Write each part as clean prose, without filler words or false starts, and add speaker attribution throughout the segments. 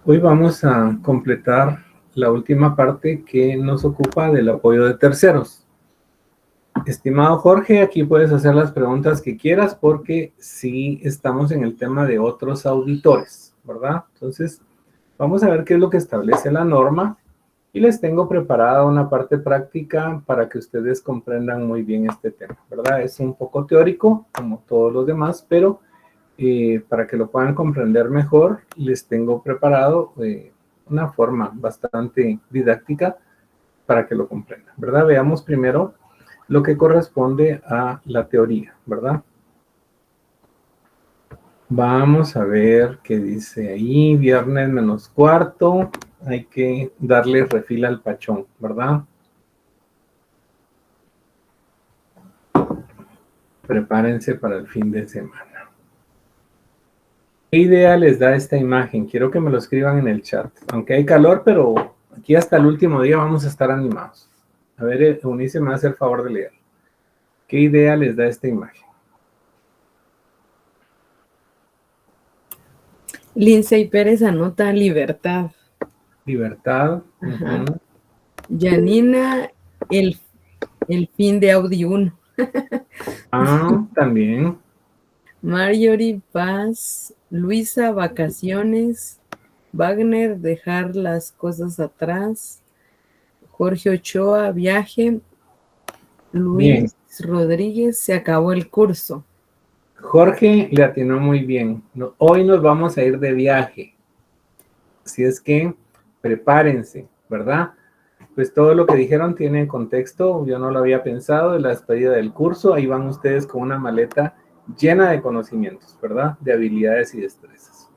Speaker 1: Hoy vamos a completar la última parte que nos ocupa del apoyo de terceros. Estimado Jorge, aquí puedes hacer las preguntas que quieras porque sí estamos en el tema de otros auditores, ¿verdad? Entonces, vamos a ver qué es lo que establece la norma y les tengo preparada una parte práctica para que ustedes comprendan muy bien este tema, ¿verdad? Es un poco teórico, como todos los demás, pero para que lo puedan comprender mejor, les tengo preparado una forma bastante didáctica para que lo comprendan, ¿verdad? Veamos primero lo que corresponde a la teoría, ¿verdad? Vamos a ver qué dice ahí, viernes menos cuarto, hay que darle refil al pachón, ¿verdad? Prepárense para el fin de semana. ¿Qué idea les da esta imagen? Quiero que me lo escriban en el chat. Aunque hay calor, pero aquí hasta el último día vamos a estar animados. A ver, Eunice me hace el favor de leer. ¿Qué idea les da esta imagen?
Speaker 2: Lindsay Pérez anota libertad.
Speaker 1: Libertad.
Speaker 2: Ajá. Janina, el fin de Audi 1.
Speaker 1: También.
Speaker 2: Marjorie, paz. Luisa, vacaciones. Wagner, dejar las cosas atrás. Jorge Ochoa, viaje. Luis
Speaker 1: Bien.
Speaker 2: Rodríguez, se acabó el curso.
Speaker 1: Jorge le atinó muy bien. Hoy nos vamos a ir de viaje. Así es que prepárense, ¿verdad? Pues todo lo que dijeron tiene contexto. Yo no lo había pensado de la despedida del curso. Ahí van ustedes con una maleta llena de conocimientos, ¿verdad? De habilidades y destrezas.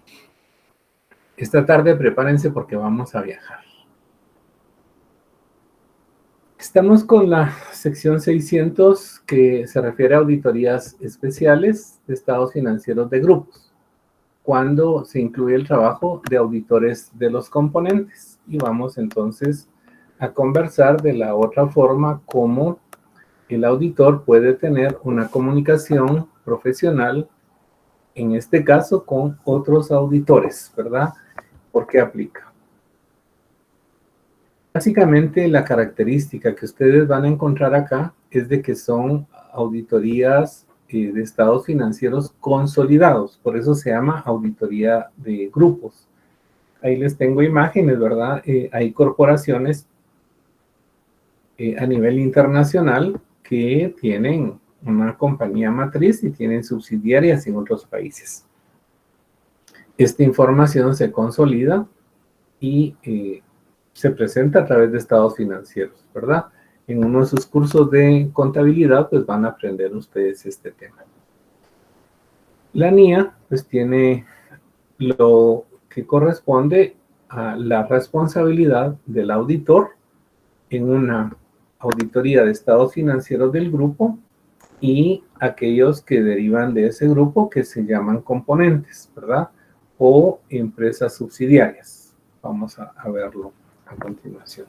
Speaker 1: Esta tarde prepárense porque vamos a viajar. Estamos con la sección 600 que se refiere a auditorías especiales de estados financieros de grupos, cuando se incluye el trabajo de auditores de los componentes. Y vamos entonces a conversar de la otra forma como el auditor puede tener una comunicación profesional, en este caso con otros auditores, ¿verdad? ¿Por qué aplica? Básicamente la característica que ustedes van a encontrar acá es de que son auditorías de estados financieros consolidados, por eso se llama auditoría de grupos. Ahí les tengo imágenes, ¿verdad? Hay corporaciones a nivel internacional que tienen una compañía matriz y tienen subsidiarias en otros países. Esta información se consolida y se presenta a través de estados financieros, ¿verdad? En uno de sus cursos de contabilidad, pues van a aprender ustedes este tema. La NIA, pues tiene lo que corresponde a la responsabilidad del auditor en una auditoría de estados financieros del grupo y aquellos que derivan de ese grupo que se llaman componentes, ¿verdad? O empresas subsidiarias. Vamos a verlo a continuación.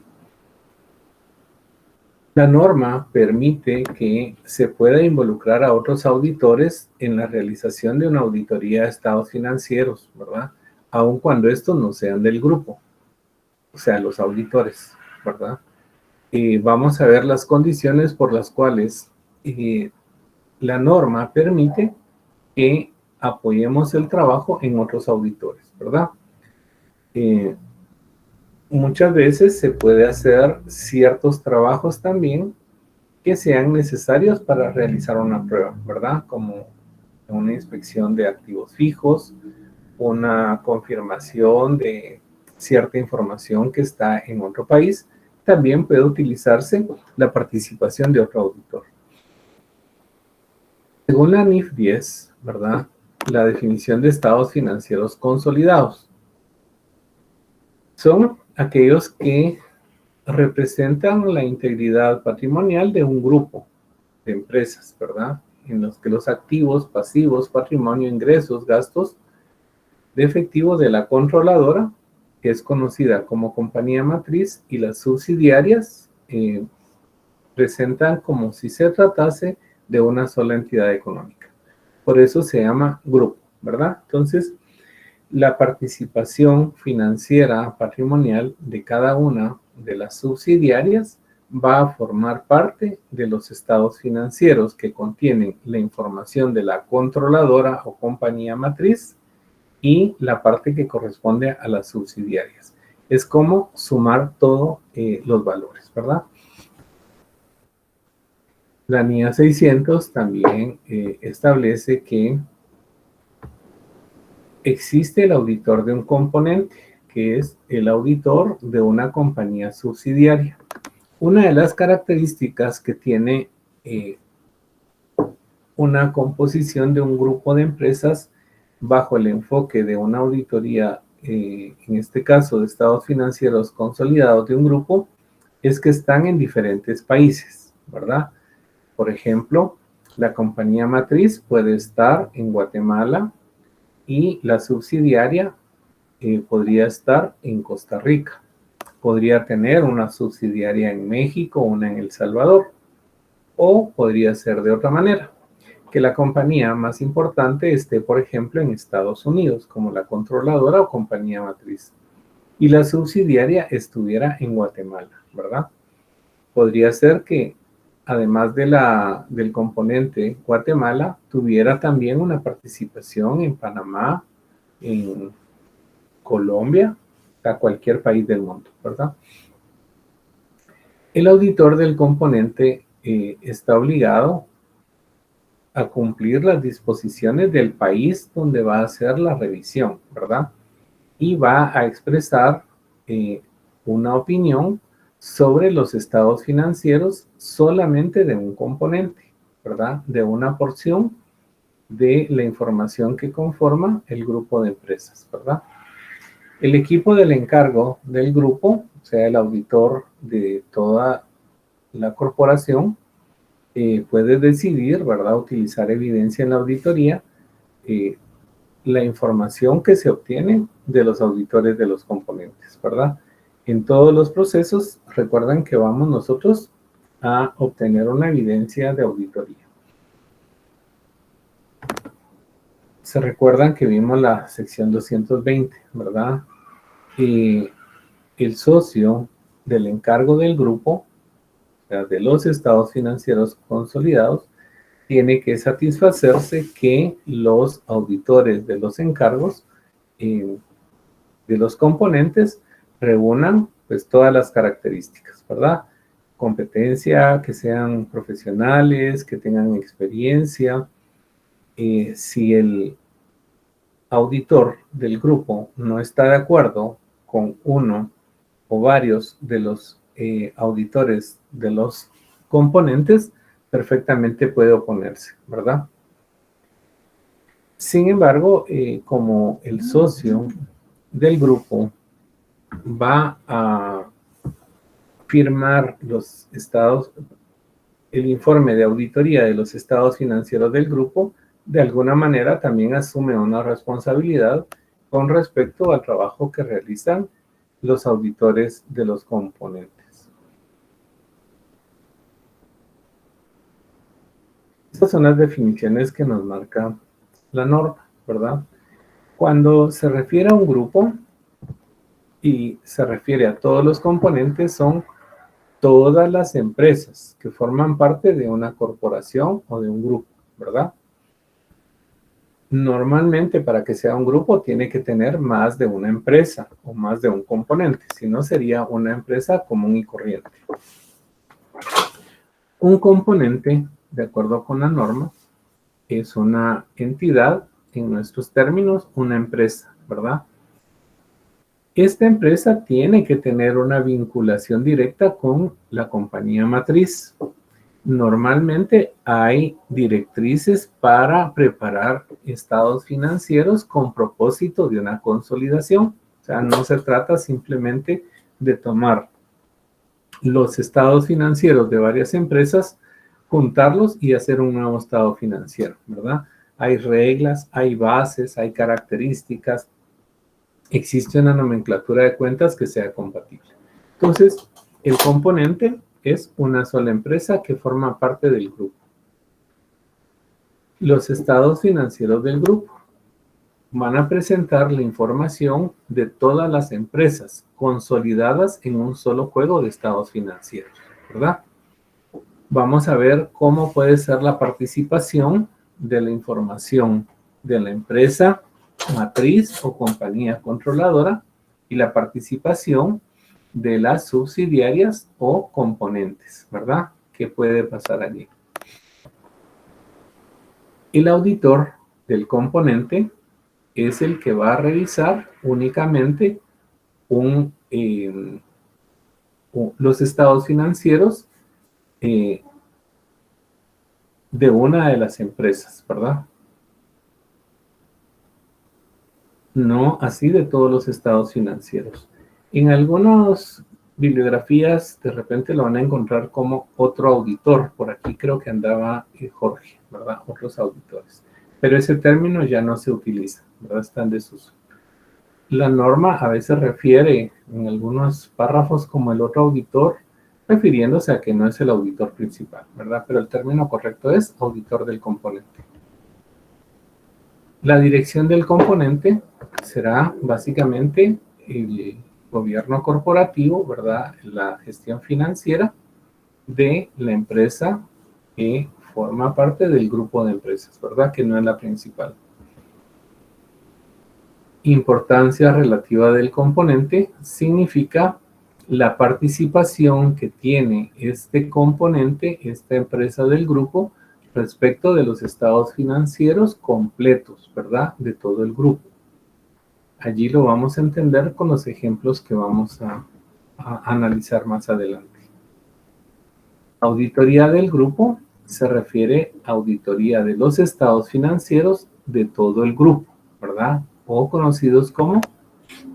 Speaker 1: La norma permite que se pueda involucrar a otros auditores en la realización de una auditoría de estados financieros, ¿verdad? Aun cuando estos no sean del grupo, o sea, los auditores, ¿verdad? Vamos a ver las condiciones por las cuales la norma permite que apoyemos el trabajo en otros auditores, ¿verdad? Muchas veces se puede hacer ciertos trabajos también que sean necesarios para realizar una prueba, ¿verdad? Como una inspección de activos fijos, una confirmación de cierta información que está en otro país. También puede utilizarse la participación de otro auditor. Según la NIF 10, ¿verdad? La definición de estados financieros consolidados son aquellos que representan la integridad patrimonial de un grupo de empresas, ¿verdad? En los que los activos, pasivos, patrimonio, ingresos, gastos de efectivo de la controladora, que es conocida como compañía matriz, y las subsidiarias presentan como si se tratase de una sola entidad económica. Por eso se llama grupo, ¿verdad? Entonces, la participación financiera patrimonial de cada una de las subsidiarias va a formar parte de los estados financieros que contienen la información de la controladora o compañía matriz y la parte que corresponde a las subsidiarias. Es como sumar todos los valores, ¿verdad? La NIA 600 también establece que existe el auditor de un componente, que es el auditor de una compañía subsidiaria. Una de las características que tiene una composición de un grupo de empresas bajo el enfoque de una auditoría, en este caso de estados financieros consolidados de un grupo, es que están en diferentes países, ¿verdad? Por ejemplo, la compañía matriz puede estar en Guatemala y la subsidiaria podría estar en Costa Rica. Podría tener una subsidiaria en México, una en El Salvador, o podría ser de otra manera, que la compañía más importante esté, por ejemplo, en Estados Unidos, como la controladora o compañía matriz, y la subsidiaria estuviera en Guatemala, ¿verdad? Podría ser que, además del componente Guatemala, tuviera también una participación en Panamá, en Colombia, a cualquier país del mundo, ¿verdad? El auditor del componente está obligado a cumplir las disposiciones del país donde va a hacer la revisión, ¿verdad? Y va a expresar una opinión sobre los estados financieros solamente de un componente, ¿verdad? De una porción de la información que conforma el grupo de empresas, ¿verdad? El equipo del encargo del grupo, o sea, el auditor de toda la corporación, puede decidir, ¿verdad?, utilizar evidencia en la auditoría, la información que se obtiene de los auditores de los componentes, ¿verdad? En todos los procesos, recuerden que vamos nosotros a obtener una evidencia de auditoría. Se recuerdan que vimos la sección 220, ¿verdad? El socio del encargo del grupo, o sea, de los estados financieros consolidados, tiene que satisfacerse que los auditores de los encargos de los componentes reúnan pues todas las características, ¿verdad? Competencia, que sean profesionales, que tengan experiencia. Si el auditor del grupo no está de acuerdo con uno o varios de los auditores de los componentes, perfectamente puede oponerse, ¿verdad? Sin embargo, como el socio del grupo va a firmar los estados, el informe de auditoría de los estados financieros del grupo, de alguna manera también asume una responsabilidad con respecto al trabajo que realizan los auditores de los componentes. Estas son las definiciones que nos marca la norma, ¿verdad? Cuando se refiere a un grupo y se refiere a todos los componentes, son todas las empresas que forman parte de una corporación o de un grupo, ¿verdad? Normalmente, para que sea un grupo, tiene que tener más de una empresa o más de un componente, si no sería una empresa común y corriente. Un componente, de acuerdo con la norma, es una entidad, en nuestros términos, una empresa, ¿verdad? Esta empresa tiene que tener una vinculación directa con la compañía matriz. Normalmente hay directrices para preparar estados financieros con propósito de una consolidación. O sea, no se trata simplemente de tomar los estados financieros de varias empresas, juntarlos y hacer un nuevo estado financiero, ¿verdad? Hay reglas, hay bases, hay características. Existe una nomenclatura de cuentas que sea compatible. Entonces, el componente es una sola empresa que forma parte del grupo. Los estados financieros del grupo. van a presentar la información de todas las empresas consolidadas en un solo juego de estados financieros, ¿verdad? Vamos a ver cómo puede ser la participación de la información de la empresa matriz o compañía controladora y la participación de las subsidiarias o componentes, ¿verdad? ¿Qué puede pasar allí? El auditor del componente es el que va a revisar únicamente los estados financieros de una de las empresas, ¿verdad? No así de todos los estados financieros. En algunas bibliografías de repente lo van a encontrar como otro auditor. Por aquí creo que andaba Jorge, ¿verdad? Otros auditores. Pero ese término ya no se utiliza, ¿verdad? Está en desuso. La norma a veces refiere en algunos párrafos como el otro auditor, refiriéndose a que no es el auditor principal, ¿verdad? Pero el término correcto es auditor del componente. La dirección del componente será básicamente el gobierno corporativo, ¿verdad? La gestión financiera de la empresa que forma parte del grupo de empresas, ¿verdad? Que no es la principal. Importancia relativa del componente significa la participación que tiene este componente, esta empresa del grupo, respecto de los estados financieros completos, ¿verdad? De todo el grupo. Allí lo vamos a entender con los ejemplos que vamos a analizar más adelante. Auditoría del grupo se refiere a auditoría de los estados financieros de todo el grupo, ¿verdad? O conocidos como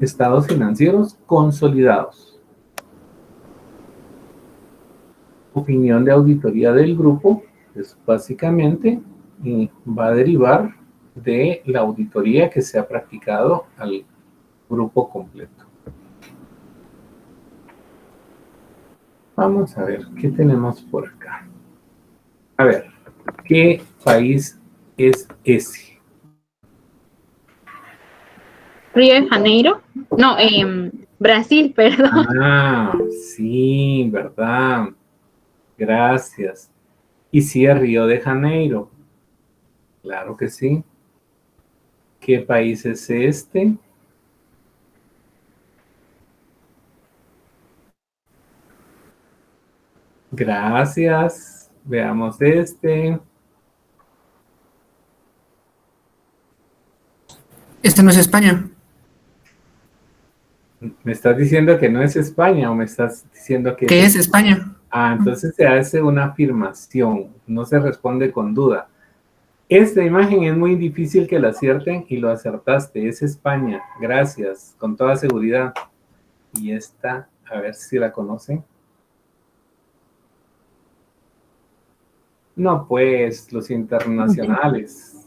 Speaker 1: estados financieros consolidados. Opinión de auditoría del grupo, pues básicamente va a derivar de la auditoría que se ha practicado al grupo completo. Vamos a ver, ¿qué tenemos por acá? A ver, ¿qué país es ese?
Speaker 3: Río de Janeiro. No, Brasil, perdón.
Speaker 1: Ah, sí, ¿verdad? Gracias. Y sí, es Río de Janeiro. Claro que sí. ¿Qué país es este? Gracias. Veamos este.
Speaker 4: Este no es España.
Speaker 1: ¿Me estás diciendo que no es España o me estás diciendo que
Speaker 4: ¿Qué es España?
Speaker 1: Ah, entonces se hace una afirmación, no se responde con duda. Esta imagen es muy difícil que la acierten y lo acertaste, es España, gracias, con toda seguridad. Y esta, a ver si la conocen. No, pues, los internacionales.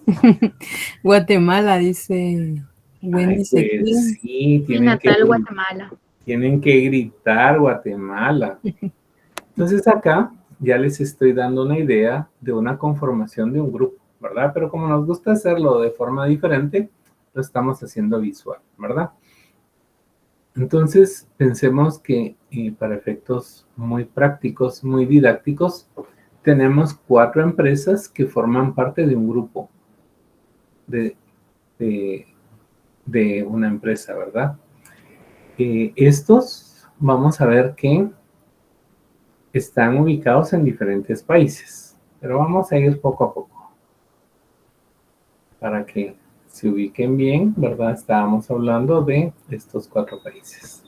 Speaker 2: Guatemala, dice Wendy
Speaker 1: Ay,
Speaker 2: Sequín.
Speaker 1: pues sí,
Speaker 3: Mi natal Guatemala.
Speaker 1: tienen que gritar Guatemala. Entonces acá ya les estoy dando una idea de una conformación de un grupo, ¿verdad? Pero como nos gusta hacerlo de forma diferente, lo estamos haciendo visual, ¿verdad? Entonces pensemos que para efectos muy prácticos, muy didácticos, tenemos 4 empresas que forman parte de un grupo de una empresa, ¿verdad? Estos vamos a ver que están ubicados en diferentes países, pero vamos a ir poco a poco para que se ubiquen bien, ¿verdad? Estábamos hablando de estos 4 países.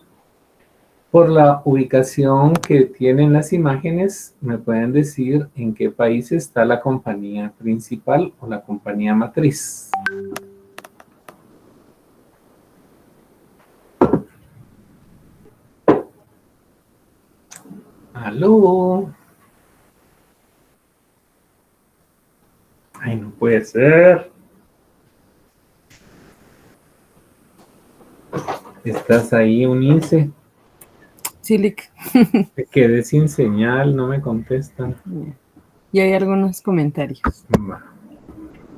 Speaker 1: Por la ubicación que tienen las imágenes, me pueden decir en qué país está la compañía principal o la compañía matriz. ¡Aló! ¡Ay, no puede ser! ¿Estás ahí, Unice?
Speaker 2: Silic.
Speaker 1: Me quedé sin señal, no me contestan.
Speaker 2: Y hay algunos comentarios.
Speaker 1: Va.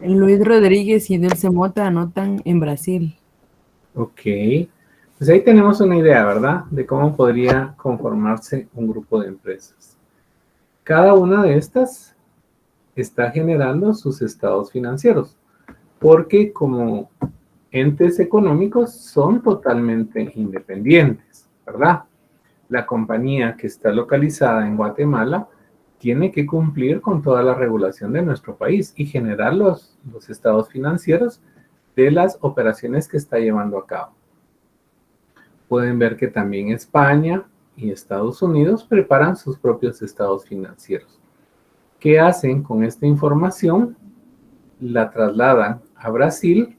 Speaker 2: Luis Rodríguez y Dulce Mota anotan en Brasil.
Speaker 1: Ok. Pues ahí tenemos una idea, ¿verdad? De cómo podría conformarse un grupo de empresas. Cada una de estas está generando sus estados financieros, porque como entes económicos son totalmente independientes, ¿verdad? La compañía que está localizada en Guatemala tiene que cumplir con toda la regulación de nuestro país y generar los estados financieros de las operaciones que está llevando a cabo. Pueden ver que también España y Estados Unidos preparan sus propios estados financieros. ¿Qué hacen con esta información? La trasladan a Brasil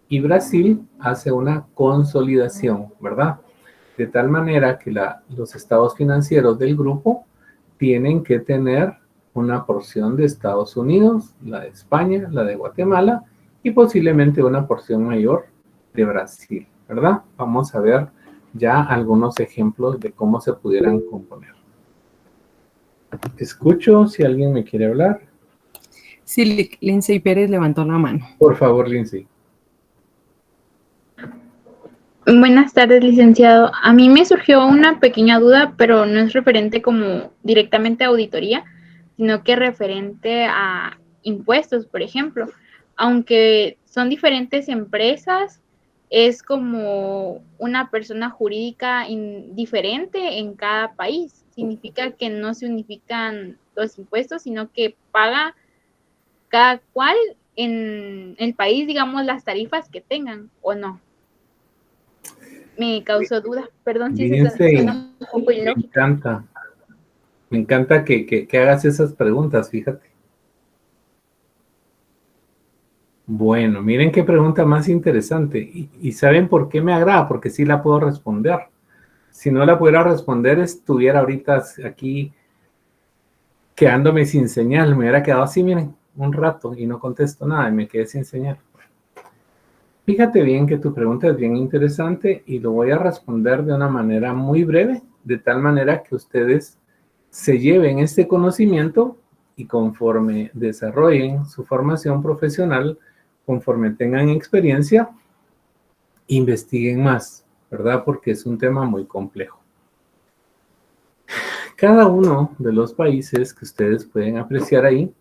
Speaker 1: y Brasil hace una consolidación, ¿verdad? De tal manera que los estados financieros del grupo tienen que tener una porción de Estados Unidos, la de España, la de Guatemala y posiblemente una porción mayor de Brasil, ¿verdad? Vamos a ver ya algunos ejemplos de cómo se pudieran componer. Escucho si alguien me quiere hablar.
Speaker 2: Sí, Lindsay Pérez levantó la mano.
Speaker 1: Por favor, Lindsay.
Speaker 3: Buenas tardes, licenciado. A mí me surgió una pequeña duda, pero no es referente como directamente a auditoría, sino que referente a impuestos, por ejemplo. Aunque son diferentes empresas, es como una persona jurídica diferente en cada país. Significa que no se unifican los impuestos, sino que paga cada cual en el país, digamos, las tarifas que tengan, ¿o no? Me causó duda. Perdón si suena un poco ilógico.
Speaker 1: Me encanta que hagas esas preguntas, fíjate. Bueno, miren qué pregunta más interesante. ¿Y saben por qué me agrada? Porque sí la puedo responder. Si no la pudiera responder, estuviera ahorita aquí quedándome sin señal. Me hubiera quedado así, miren, un rato y no contesto nada y me quedé sin señal. Fíjate bien que tu pregunta es bien interesante y lo voy a responder de una manera muy breve, de tal manera que ustedes se lleven este conocimiento y conforme desarrollen su formación profesional, conforme tengan experiencia, investiguen más, ¿verdad? Porque es un tema muy complejo. Cada uno de los países que ustedes pueden apreciar ahí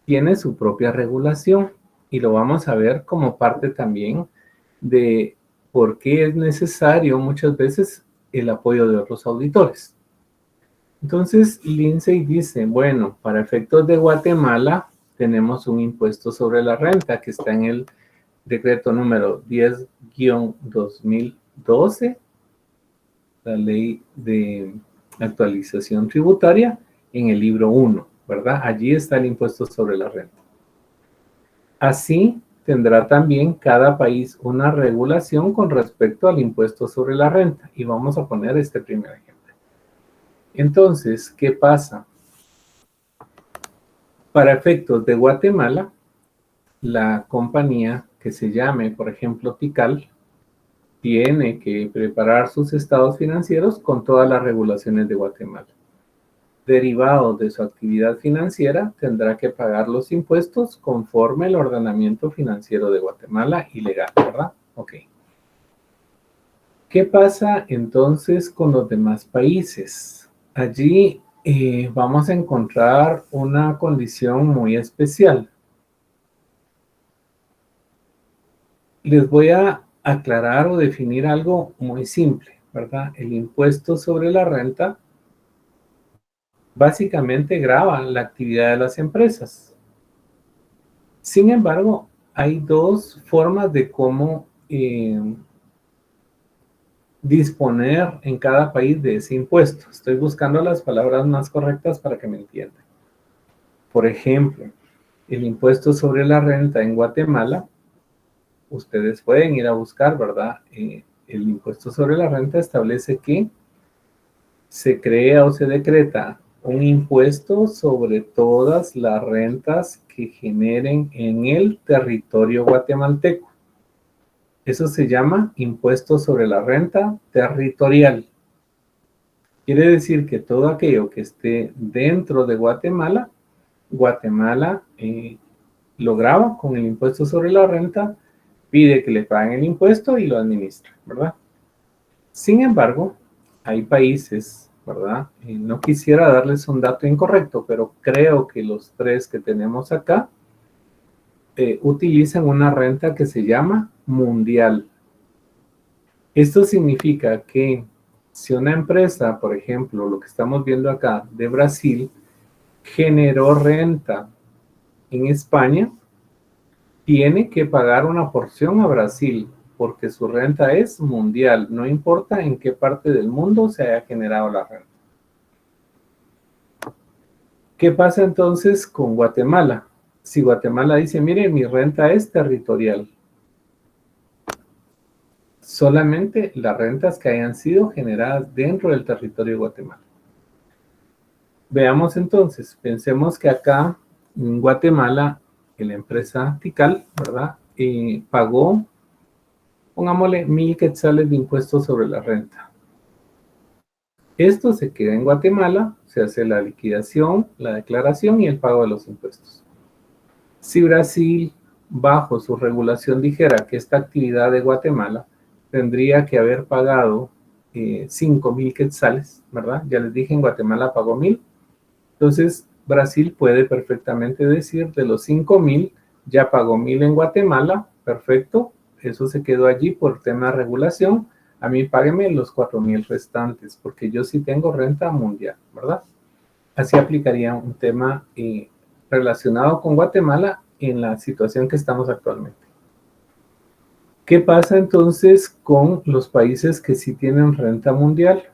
Speaker 1: tiene su propia regulación y lo vamos a ver como parte también de por qué es necesario muchas veces el apoyo de otros auditores. Entonces, Lindsay dice, bueno, para efectos de Guatemala tenemos un impuesto sobre la renta que está en el decreto número 10-2012, la ley de actualización tributaria, en el libro 1, ¿verdad? Allí está el impuesto sobre la renta. Así tendrá también cada país una regulación con respecto al impuesto sobre la renta. Y vamos a poner este primer ejemplo. Entonces, ¿qué pasa? Para efectos de Guatemala, la compañía que se llame, por ejemplo, Tikal, tiene que preparar sus estados financieros con todas las regulaciones de Guatemala. Derivado de su actividad financiera, tendrá que pagar los impuestos conforme el ordenamiento financiero de Guatemala y legal, ¿verdad? Ok. ¿Qué pasa entonces con los demás países? Allí vamos a encontrar una condición muy especial. Les voy a aclarar o definir algo muy simple, ¿verdad? El impuesto sobre la renta básicamente grava la actividad de las empresas. Sin embargo, hay dos formas de cómo disponer en cada país de ese impuesto. Estoy buscando las palabras más correctas para que me entiendan. Por ejemplo, el impuesto sobre la renta en Guatemala, ustedes pueden ir a buscar, ¿verdad? El impuesto sobre la renta establece que se crea o se decreta un impuesto sobre todas las rentas que generen en el territorio guatemalteco. Eso se llama impuesto sobre la renta territorial. Quiere decir que todo aquello que esté dentro de Guatemala, Guatemala lo grava con el impuesto sobre la renta, pide que le paguen el impuesto y lo administra, ¿verdad? Sin embargo, hay países, ¿verdad? Y no quisiera darles un dato incorrecto, pero creo que los 3 que tenemos acá utilizan una renta que se llama mundial. Esto significa que si una empresa, por ejemplo, lo que estamos viendo acá de Brasil, generó renta en España, tiene que pagar una porción a Brasil porque su renta es mundial, no importa en qué parte del mundo se haya generado la renta. ¿Qué pasa entonces con Guatemala? Si Guatemala dice, mire, mi renta es territorial, solamente las rentas que hayan sido generadas dentro del territorio de Guatemala. Veamos entonces, pensemos que acá en Guatemala, la empresa Tikal, ¿verdad? Pagó, pongámosle 1,000 quetzales de impuestos sobre la renta. Esto se queda en Guatemala, se hace la liquidación, la declaración y el pago de los impuestos. Si Brasil, bajo su regulación, dijera que esta actividad de Guatemala tendría que haber pagado 5,000 quetzales, ¿verdad? Ya les dije, en Guatemala pagó 1,000. Entonces, Brasil puede perfectamente decir, de los 5,000, ya pagó 1,000 en Guatemala, perfecto, eso se quedó allí por tema de regulación, a mí págueme los 4,000 restantes, porque yo sí tengo renta mundial, ¿verdad? Así aplicaría un tema relacionado con Guatemala en la situación que estamos actualmente. ¿Qué pasa entonces con los países que sí tienen renta mundial?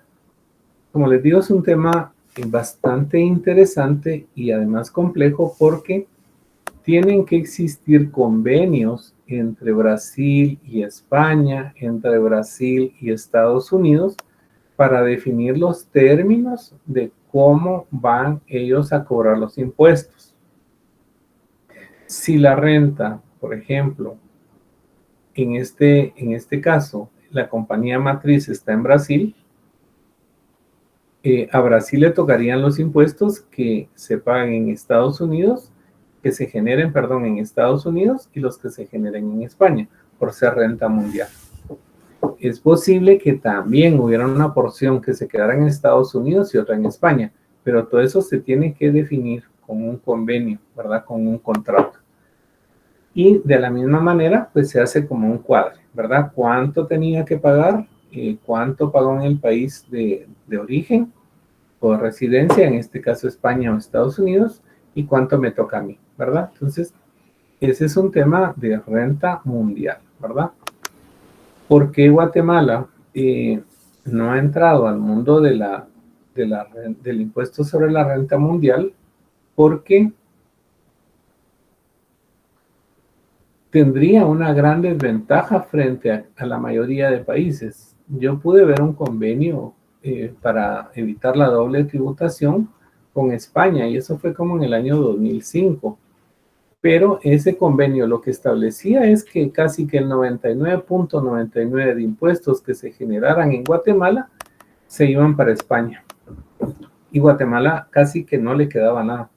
Speaker 1: Como les digo, es un tema bastante interesante y además complejo porque tienen que existir convenios entre Brasil y España, entre Brasil y Estados Unidos, para definir los términos de cómo van ellos a cobrar los impuestos. Si la renta, por ejemplo, en este caso, la compañía matriz está en Brasil, a Brasil le tocarían los impuestos que se paguen en Estados Unidos, que se generen, perdón, en Estados Unidos y los que se generen en España, por ser renta mundial. Es posible que también hubiera una porción que se quedara en Estados Unidos y otra en España, pero todo eso se tiene que definir con un convenio, ¿verdad? Con un contrato. Y de la misma manera, pues se hace como un cuadro, ¿verdad? ¿Cuánto tenía que pagar? ¿Cuánto pagó en el país de origen o residencia, en este caso España o Estados Unidos? ¿Y cuánto me toca a mí, verdad? Entonces, ese es un tema de renta mundial, ¿verdad? ¿Por qué Guatemala no ha entrado al mundo del impuesto sobre la renta mundial? Porque tendría una gran desventaja frente a la mayoría de países. Yo pude ver un convenio para evitar la doble tributación con España, y eso fue como en el año 2005. Pero ese convenio lo que establecía es que casi que el 99.99 de impuestos que se generaran en Guatemala se iban para España. Y Guatemala casi que no le quedaba nada.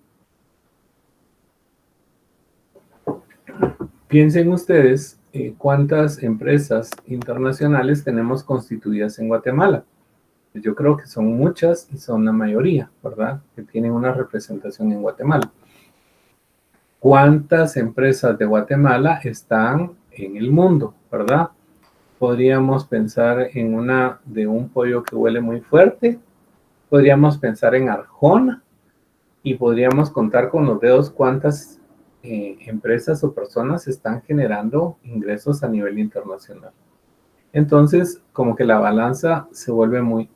Speaker 1: Piensen ustedes cuántas empresas internacionales tenemos constituidas en Guatemala. Yo creo que son muchas y son la mayoría, ¿verdad? Que tienen una representación en Guatemala. ¿Cuántas empresas de Guatemala están en el mundo, verdad? Podríamos pensar en una de un pollo que huele muy fuerte. Podríamos pensar en Arjona y podríamos contar con los dedos cuántas empresas o personas están generando ingresos a nivel internacional. Entonces, como que la balanza se vuelve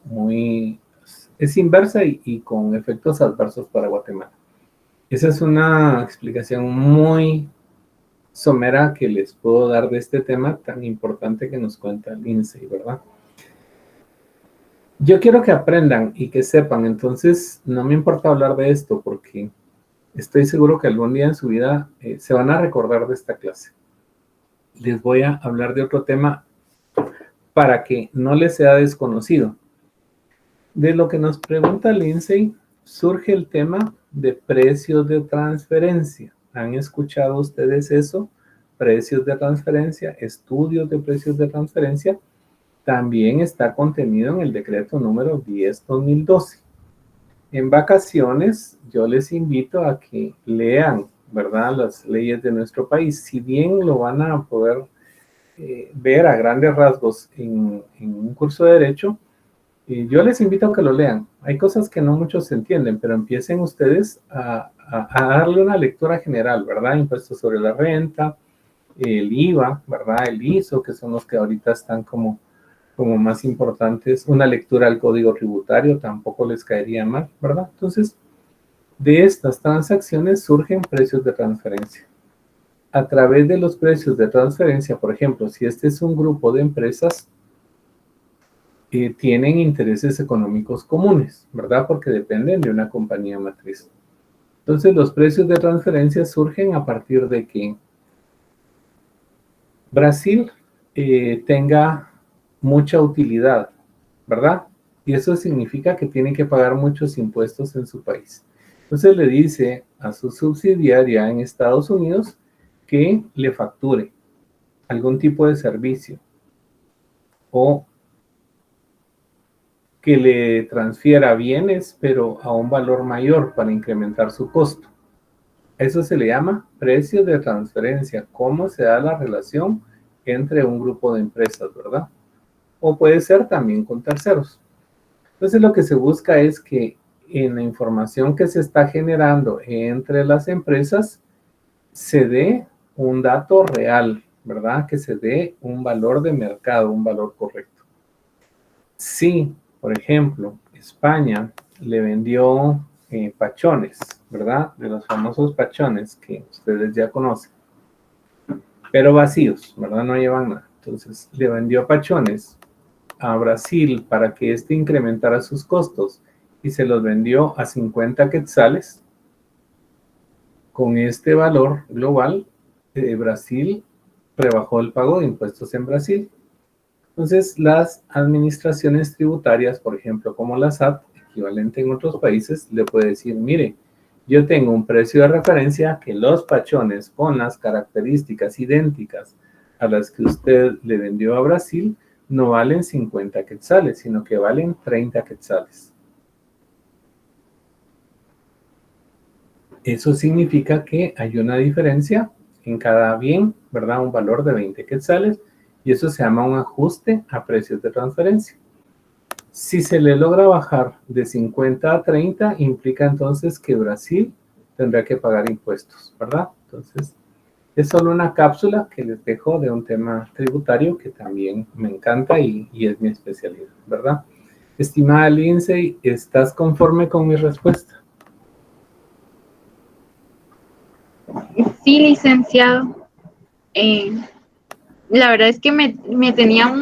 Speaker 1: es inversa y con efectos adversos para Guatemala. Esa es una explicación muy somera que les puedo dar de este tema tan importante que nos cuenta el INSEE, ¿verdad? Yo quiero que aprendan y que sepan, entonces no me importa hablar de esto porque estoy seguro que algún día en su vida se van a recordar de esta clase. Les voy a hablar de otro tema para que no les sea desconocido. De lo que nos pregunta Lindsay, surge el tema de precios de transferencia. ¿Han escuchado ustedes eso? Precios de transferencia, estudios de precios de transferencia, también está contenido en el decreto número 10/2012. En vacaciones, yo les invito a que lean, ¿verdad?, las leyes de nuestro país. Si bien lo van a poder ver a grandes rasgos en un curso de Derecho, yo les invito a que lo lean. Hay cosas que no muchos entienden, pero empiecen ustedes a darle una lectura general, ¿verdad? Impuestos sobre la renta, el IVA, ¿verdad? El ISO, que son los que ahorita están como más importantes. Una lectura al código tributario tampoco les caería mal, ¿verdad? Entonces, de estas transacciones surgen precios de transferencia. A través de los precios de transferencia, por ejemplo, si este es un grupo de empresas, tienen intereses económicos comunes, ¿verdad? Porque dependen de una compañía matriz. Entonces, los precios de transferencia surgen a partir de que Brasil tenga mucha utilidad, ¿verdad? Y eso significa que tiene que pagar muchos impuestos en su país. Entonces le dice a su subsidiaria en Estados Unidos que le facture algún tipo de servicio o que le transfiera bienes, pero a un valor mayor para incrementar su costo. Eso se le llama precio de transferencia, cómo se da la relación entre un grupo de empresas, ¿verdad? O puede ser también con terceros. Entonces lo que se busca es que en la información que se está generando entre las empresas se dé un dato real, ¿verdad? Que se dé un valor de mercado, un valor correcto. Si, por ejemplo, España le vendió pachones, ¿verdad? De los famosos pachones que ustedes ya conocen, pero vacíos, ¿verdad? No llevan nada. Entonces le vendió pachones a Brasil para que éste incrementara sus costos y se los vendió a 50 quetzales. Con este valor global, Brasil rebajó el pago de impuestos en Brasil. Entonces, las administraciones tributarias, por ejemplo, como la SAT, equivalente en otros países, le puede decir, mire, yo tengo un precio de referencia que los pachones con las características idénticas a las que usted le vendió a Brasil no valen 50 quetzales, sino que valen 30 quetzales. Eso significa que hay una diferencia en cada bien, ¿verdad? Un valor de 20 quetzales, y eso se llama un ajuste a precios de transferencia. Si se le logra bajar de 50 a 30, implica entonces que Brasil tendrá que pagar impuestos, ¿verdad? Entonces, es solo una cápsula que les dejo de un tema tributario que también me encanta y es mi especialidad, ¿verdad? Estimada Lindsay, ¿estás conforme con mi respuesta?
Speaker 3: Sí, licenciado. La verdad es que me tenía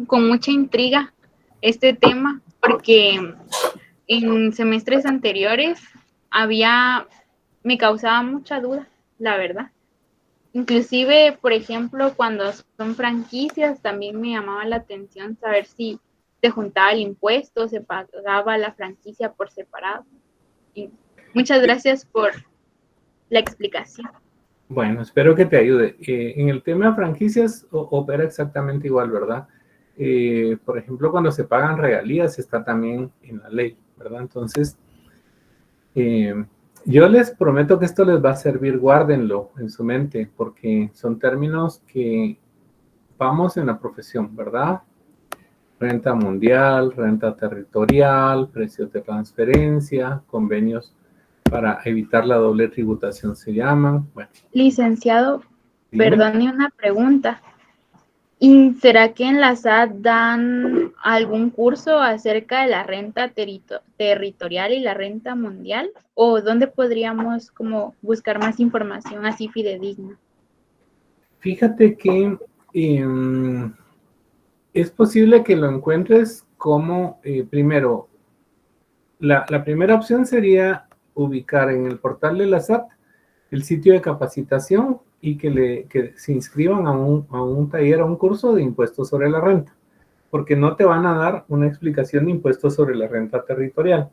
Speaker 3: con mucha intriga este tema, porque en semestres anteriores me causaba mucha duda, la verdad. Inclusive, por ejemplo, cuando son franquicias, también me llamaba la atención saber si se juntaba el impuesto, se pagaba la franquicia por separado. Y muchas gracias por la explicación.
Speaker 1: Bueno, espero que te ayude. En el tema de franquicias opera exactamente igual, ¿verdad? Por ejemplo, cuando se pagan regalías está también en la ley, ¿verdad? Entonces, yo les prometo que esto les va a servir, guárdenlo en su mente, porque son términos que vamos en la profesión, ¿verdad? Renta mundial, renta territorial, precios de transferencia, convenios para evitar la doble tributación se llaman. Bueno,
Speaker 3: Licenciado,
Speaker 1: dígame.
Speaker 3: perdone una pregunta. ¿Y será que en la SAT dan algún curso acerca de la renta territorial y la renta mundial? ¿O dónde podríamos como buscar más información así fidedigna?
Speaker 1: Fíjate que es posible que lo encuentres como, primero, la primera opción sería ubicar en el portal de la SAT el sitio de capacitación y que se inscriban a un taller, a un curso de impuestos sobre la renta, porque no te van a dar una explicación de impuestos sobre la renta territorial.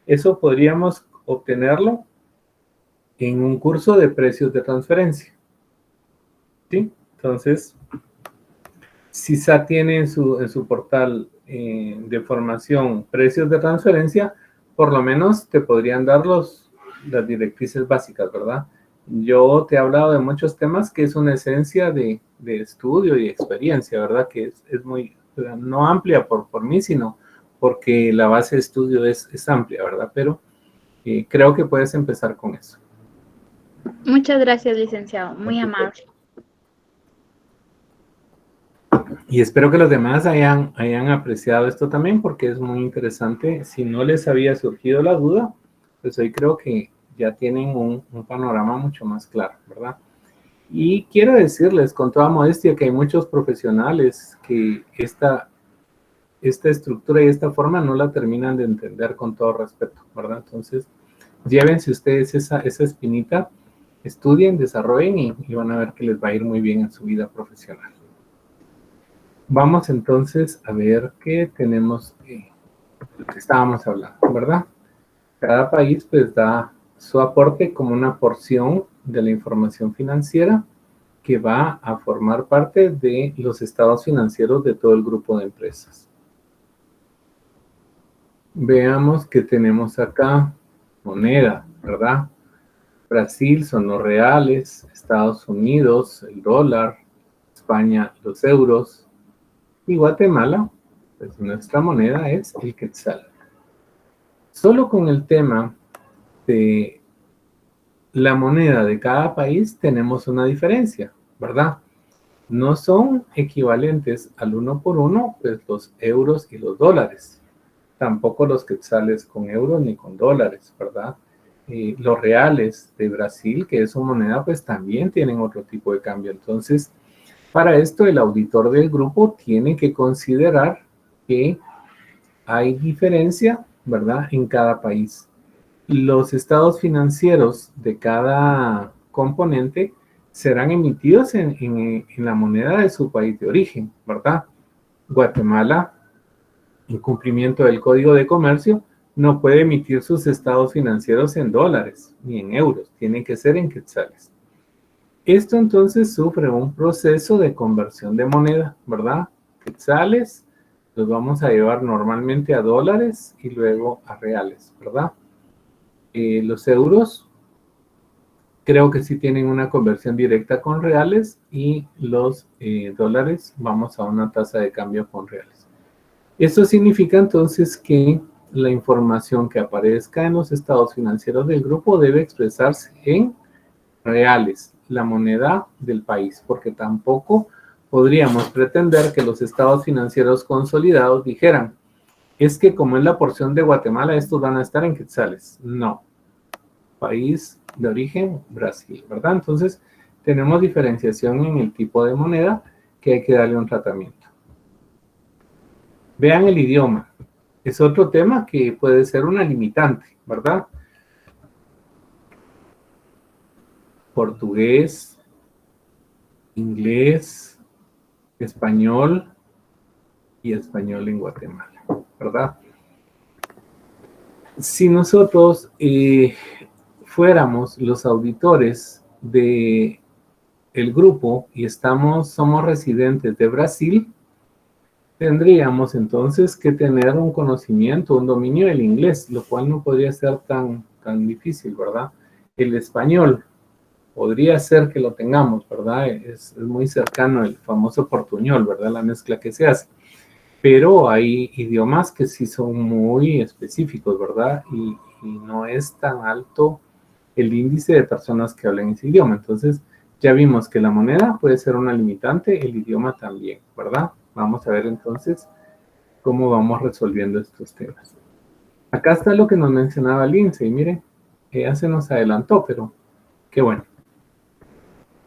Speaker 1: Eso podríamos obtenerlo en un curso de precios de transferencia. ¿Sí? Entonces, CISA tiene en su portal de formación precios de transferencia, por lo menos te podrían dar las directrices básicas, ¿verdad? Yo te he hablado de muchos temas que es una esencia de estudio y experiencia, ¿verdad? Que es muy, no amplia por mí, sino porque la base de estudio es amplia, ¿verdad? Pero creo que puedes empezar con eso.
Speaker 3: Muchas gracias, licenciado. Muy amable.
Speaker 1: Y espero que los demás hayan apreciado esto también, porque es muy interesante. Si no les había surgido la duda, pues hoy creo que ya tienen un panorama mucho más claro, ¿verdad? Y quiero decirles con toda modestia que hay muchos profesionales que esta estructura y esta forma no la terminan de entender con todo respeto, ¿verdad? Entonces, llévense ustedes esa espinita, estudien, desarrollen y van a ver que les va a ir muy bien en su vida profesional. Vamos entonces a ver qué tenemos, lo que estábamos hablando, ¿verdad? Cada país pues da su aporte como una porción de la información financiera que va a formar parte de los estados financieros de todo el grupo de empresas. Veamos que tenemos acá moneda, ¿verdad? Brasil son los reales, Estados Unidos el dólar, España los euros y Guatemala, pues nuestra moneda es el quetzal. Solo con el tema de la moneda de cada país tenemos una diferencia, ¿verdad? No son equivalentes al 1 por 1, pues los euros y los dólares. Tampoco los quetzales con euros ni con dólares, ¿verdad? Los reales de Brasil, que es su moneda, pues también tienen otro tipo de cambio. Entonces, para esto el auditor del grupo tiene que considerar que hay diferencia, ¿verdad?, en cada país. Los estados financieros de cada componente serán emitidos en la moneda de su país de origen, ¿verdad? Guatemala, en cumplimiento del Código de Comercio, no puede emitir sus estados financieros en dólares ni en euros, tienen que ser en quetzales. Esto entonces sufre un proceso de conversión de moneda, ¿verdad? Quetzales los vamos a llevar normalmente a dólares y luego a reales, ¿verdad? Los euros creo que sí tienen una conversión directa con reales y los dólares vamos a una tasa de cambio con reales. Esto significa entonces que la información que aparezca en los estados financieros del grupo debe expresarse en reales, la moneda del país, porque tampoco podríamos pretender que los estados financieros consolidados dijeran, es que como es la porción de Guatemala, estos van a estar en quetzales. No. País de origen, Brasil, ¿verdad? Entonces, tenemos diferenciación en el tipo de moneda que hay que darle un tratamiento. Vean el idioma. Es otro tema que puede ser una limitante, ¿verdad? Portugués, inglés, español y español en Guatemala, ¿verdad? Si nosotros fuéramos los auditores de el grupo y somos residentes de Brasil, tendríamos entonces que tener un conocimiento, un dominio del inglés, lo cual no podría ser tan difícil, ¿verdad? El español podría ser que lo tengamos, ¿verdad? Es muy cercano el famoso portuñol, ¿verdad? La mezcla que se hace. Pero hay idiomas que sí son muy específicos, ¿verdad? Y no es tan alto el índice de personas que hablan ese idioma. Entonces, ya vimos que la moneda puede ser una limitante, el idioma también, ¿verdad? Vamos a ver entonces cómo vamos resolviendo estos temas. Acá está lo que nos mencionaba Lindsay, miren, ya se nos adelantó, pero qué bueno.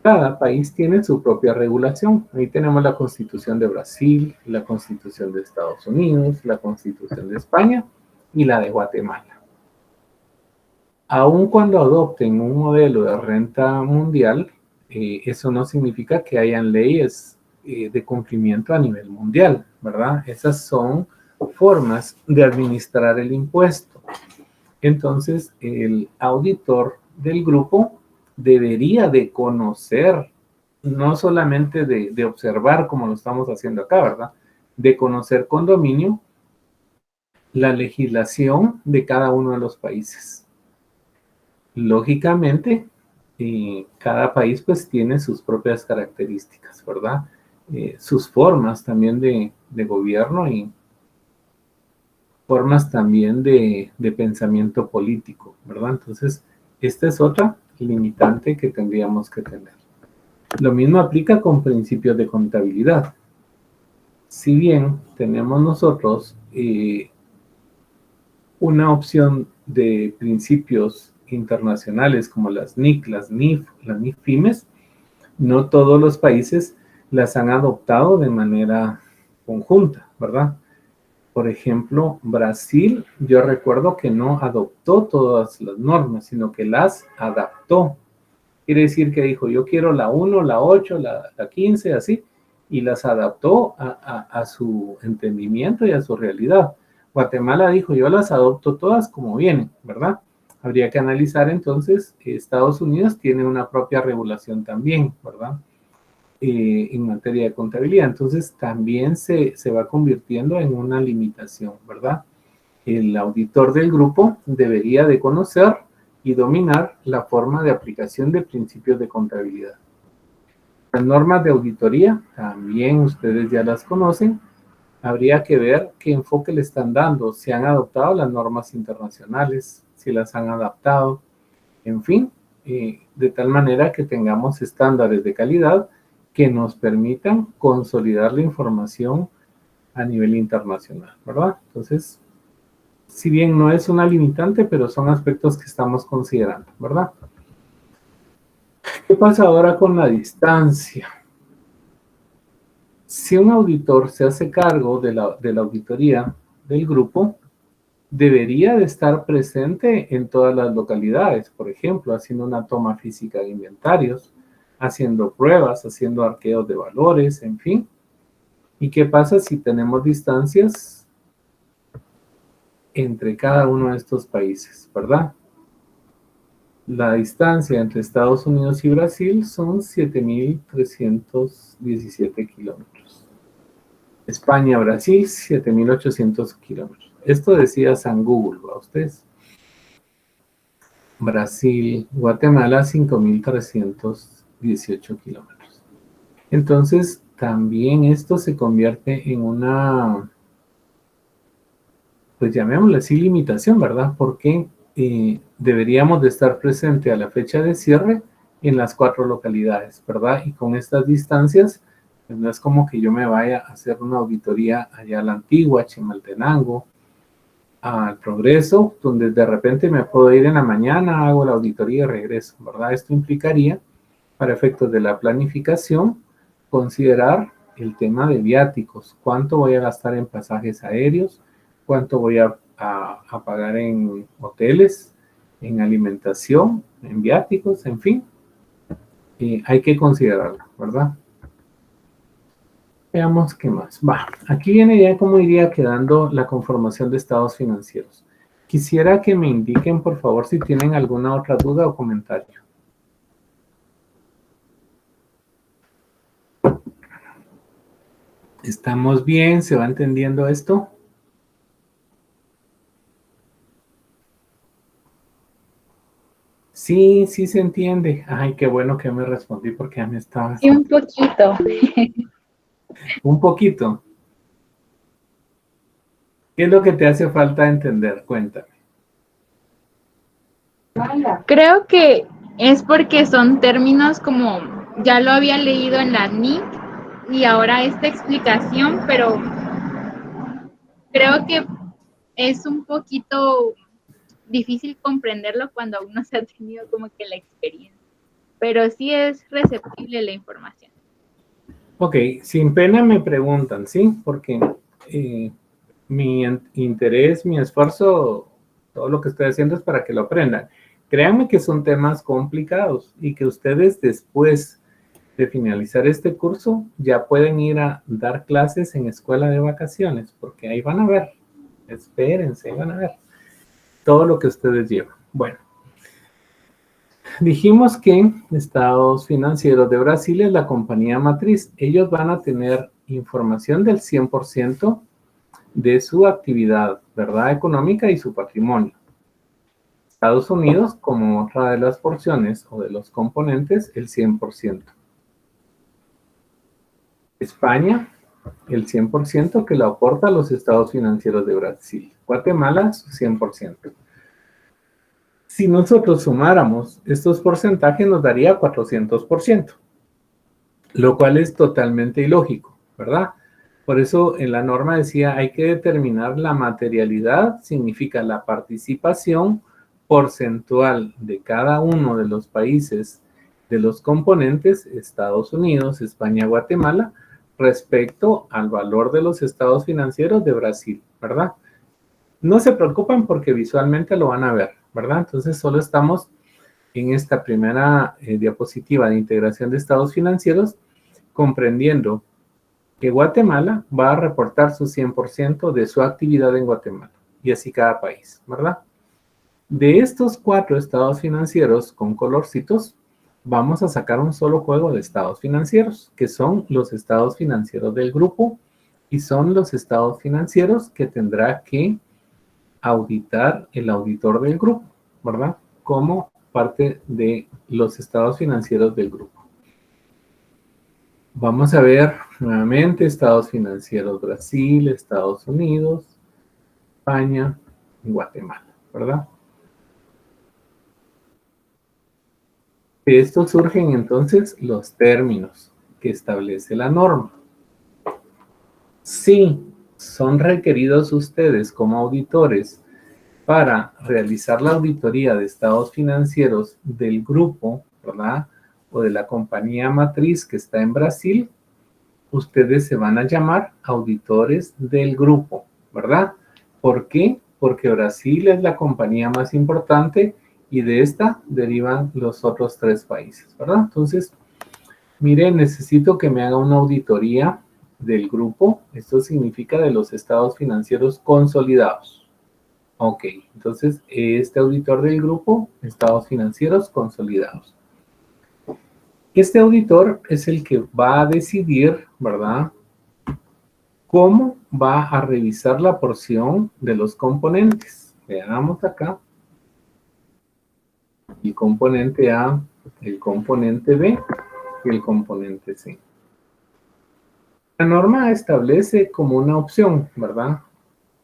Speaker 1: Cada país tiene su propia regulación. Ahí tenemos la Constitución de Brasil, la Constitución de Estados Unidos, la Constitución de España y la de Guatemala. Aun cuando adopten un modelo de renta mundial, eso no significa que hayan leyes de cumplimiento a nivel mundial, ¿verdad? Esas son formas de administrar el impuesto. Entonces, el auditor del grupo debería de conocer, no solamente de observar como lo estamos haciendo acá, ¿verdad? De conocer con dominio la legislación de cada uno de los países. Lógicamente, cada país pues tiene sus propias características, ¿verdad? Sus formas también de gobierno y formas también de pensamiento político, ¿verdad? Entonces, esta es otra limitante que tendríamos que tener. Lo mismo aplica con principios de contabilidad. Si bien tenemos nosotros una opción de principios internacionales como las NIC, las NIF, las NIFIMES, no todos los países las han adoptado de manera conjunta, ¿verdad? Por ejemplo, Brasil, yo recuerdo que no adoptó todas las normas, sino que las adaptó. Quiere decir que dijo, yo quiero la 1, la 8, la 15, así, y las adaptó a su entendimiento y a su realidad. Guatemala dijo, yo las adopto todas como vienen, ¿verdad? Habría que analizar entonces que Estados Unidos tiene una propia regulación también, ¿verdad? En materia de contabilidad. Entonces también se va convirtiendo en una limitación, ¿verdad? El auditor del grupo debería de conocer y dominar la forma de aplicación de principios de contabilidad. Las normas de auditoría, también ustedes ya las conocen. Habría que ver qué enfoque le están dando, si han adoptado las normas internacionales, si las han adaptado, en fin, de tal manera que tengamos estándares de calidad que nos permitan consolidar la información a nivel internacional, ¿verdad? Entonces, si bien no es una limitante, pero son aspectos que estamos considerando, ¿verdad? ¿Qué pasa ahora con la distancia? Si un auditor se hace cargo de la auditoría del grupo, debería de estar presente en todas las localidades, por ejemplo, haciendo una toma física de inventarios, haciendo pruebas, haciendo arqueos de valores, en fin. ¿Y qué pasa si tenemos distancias entre cada uno de estos países, verdad? La distancia entre Estados Unidos y Brasil son 7.317 kilómetros. España-Brasil, 7.800 kilómetros. Esto decía San Google, ¿va ustedes? Brasil, Guatemala, 5.318 kilómetros. Entonces, también esto se convierte en una, pues llamémosle así, limitación, ¿verdad? Porque deberíamos de estar presente a la fecha de cierre en las 4 localidades, ¿verdad? Y con estas distancias, pues no es como que yo me vaya a hacer una auditoría allá a la Antigua, Chimaltenango, al Progreso, donde de repente me puedo ir en la mañana, hago la auditoría y regreso, ¿verdad? Esto implicaría, para efectos de la planificación, considerar el tema de viáticos, cuánto voy a gastar en pasajes aéreos, cuánto voy a pagar en hoteles, en alimentación, en viáticos, en fin, hay que considerarlo, ¿verdad? Veamos qué más. Va, aquí viene ya cómo iría quedando la conformación de estados financieros. Quisiera que me indiquen, por favor, si tienen alguna otra duda o comentario. ¿Estamos bien? ¿Se va entendiendo esto? Sí, sí se entiende. Ay, qué bueno que me respondí porque ya me estaba...
Speaker 3: Sí, un poquito.
Speaker 1: Un poquito. ¿Qué es lo que te hace falta entender? Cuéntame.
Speaker 3: Creo que es porque son términos como ya lo había leído en la NIC y ahora esta explicación, pero creo que es un poquito difícil comprenderlo cuando aún no se ha tenido como que la experiencia, pero sí es receptible la información.
Speaker 1: Ok, sin pena me preguntan, ¿sí? Porque mi interés, mi esfuerzo, todo lo que estoy haciendo es para que lo aprendan. Créanme que son temas complicados y que ustedes después de finalizar este curso ya pueden ir a dar clases en escuela de vacaciones, porque ahí van a ver, espérense, ahí van a ver todo lo que ustedes llevan. Bueno, Dijimos que estados financieros de Brasil es la compañía matriz. Ellos van a tener información del 100% de su actividad, ¿verdad? Económica y su patrimonio. Estados Unidos, como otra de las porciones o de los componentes, el 100%. España, el 100% que lo aporta a los estados financieros de Brasil. Guatemala, su 100%. Si nosotros sumáramos estos porcentajes, nos daría 400%, lo cual es totalmente ilógico, ¿verdad? Por eso en la norma decía, hay que determinar la materialidad, significa la participación porcentual de cada uno de los países de los componentes, Estados Unidos, España, Guatemala, respecto al valor de los estados financieros de Brasil, ¿verdad? No se preocupen porque visualmente lo van a ver, ¿verdad? Entonces solo estamos en esta primera diapositiva de integración de estados financieros comprendiendo que Guatemala va a reportar su 100% de su actividad en Guatemala y así cada país, ¿verdad? De estos 4 estados financieros con colorcitos, vamos a sacar un solo juego de estados financieros, que son los estados financieros del grupo y son los estados financieros que tendrá que auditar el auditor del grupo, ¿verdad? Como parte de los estados financieros del grupo. Vamos a ver nuevamente estados financieros Brasil, Estados Unidos, España y Guatemala, ¿verdad? De esto surgen entonces los términos que establece la norma. Si son requeridos ustedes como auditores para realizar la auditoría de estados financieros del grupo, ¿verdad? O de la compañía matriz que está en Brasil, ustedes se van a llamar auditores del grupo, ¿verdad? ¿Por qué? Porque Brasil es la compañía más importante y de esta derivan los otros 3 países, ¿verdad? Entonces, miren, necesito que me haga una auditoría del grupo. Esto significa de los estados financieros consolidados. Ok, entonces este auditor del grupo, estados financieros consolidados. Este auditor es el que va a decidir, ¿verdad?, cómo va a revisar la porción de los componentes. Veamos acá. El componente A, el componente B y el componente C. La norma establece como una opción, ¿verdad?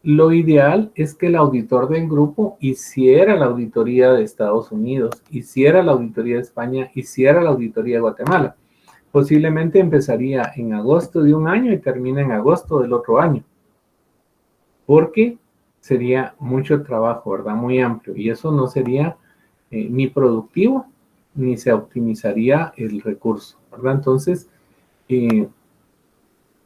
Speaker 1: Lo ideal es que el auditor del grupo hiciera la auditoría de Estados Unidos, hiciera la auditoría de España, hiciera la auditoría de Guatemala. Posiblemente empezaría en agosto de un año y termina en agosto del otro año. Porque sería mucho trabajo, ¿verdad? Muy amplio. Y eso no sería ni productivo, ni se optimizaría el recurso, ¿verdad? Entonces,